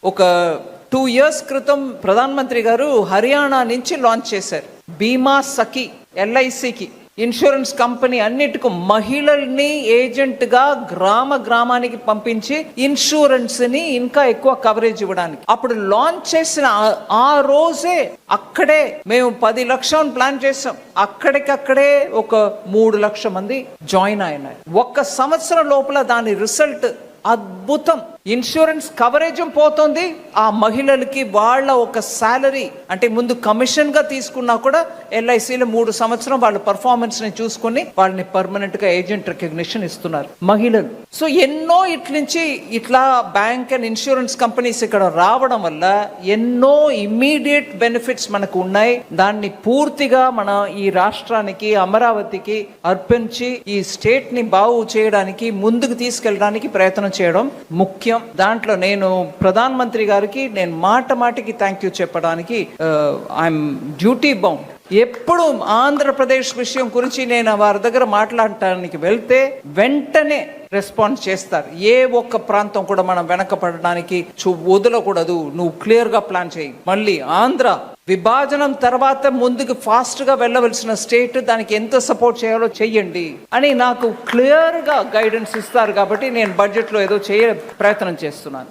ఒక 2 years క్రితం ప్రధానమంత్రి గారు హర్యానా నుంచి లాంచ్ చేశారు. బీమా సఖి LICకి ఇన్సూరెన్స్ కంపెనీ అన్నిటికీ మహిళల్ని ఏజెంట్గా గ్రామానికి పంపించి ఇన్సూరెన్స్ని ఇంకా ఎక్కువ కవరేజ్ ఇవ్వడానికి. అప్పుడు లాంచ్ చేసిన ఆ రోజే అక్కడే మేము 10 లక్షలు ప్లాన్ చేసాం. అక్కడికక్కడే ఒక 3 లక్షల మంది జాయిన్ అయినారు. 1 సంవత్సరం లోపల దాని రిజల్ట్ అద్భుతం. ఇన్సూరెన్స్ కవరేజ్ పోతుంది. ఆ మహిళలకి వాళ్ళ ఒక శాలరీ అంటే ముందు కమిషన్ గా తీసుకున్నా కూడా LICలో 3 సంవత్సరం వాళ్ళ పర్ఫార్మెన్స్ ని చూసుకుని వాళ్ళని పర్మనెంట్ గా ఏజెంట్ రికగ్నిషన్ ఇస్తున్నారు మహిళలు. సో ఎన్నో ఇట్లా బ్యాంక్ అండ్ ఇన్సూరెన్స్ కంపెనీస్ ఇక్కడ రావడం వల్ల ఎన్నో ఇమ్మీడియట్ బెనిఫిట్స్ మనకు ఉన్నాయి. దాన్ని పూర్తిగా మన ఈ రాష్ట్రానికి అమరావతికి అర్పించి ఈ స్టేట్ ని బాగు చేయడానికి ముందుకు తీసుకెళ్ళడానికి ప్రయత్నం చేయడం ముఖ్యం. దాంట్లో నేను ప్రధానమంత్రి గారికి నేను మాటికి థ్యాంక్ యూ చెప్పడానికి ఐఎమ్ డ్యూటీ బౌండ్. ఎప్పుడు ఆంధ్రప్రదేశ్ విషయం గురించి నేను వారి దగ్గర మాట్లాడటానికి వెళ్తే వెంటనే రెస్పాన్స్ చేస్తారు. ఏ ఒక్క ప్రాంతం కూడా మనం వెనకపడడానికి వదలకూడదు, నువ్వు క్లియర్ గా ప్లాన్ చేయి. మళ్ళీ ఆంధ్ర విభజనం తర్వాత ముందుకు ఫాస్ట్ గా వెళ్ళవలసిన స్టేట్, దానికి ఎంత సపోర్ట్ చేయాలో చెయ్యండి అని నాకు క్లియర్ గా గైడెన్స్ ఇస్తారు. కాబట్టి నేను బడ్జెట్ లో ఏదో ప్రయత్నం చేస్తున్నాను.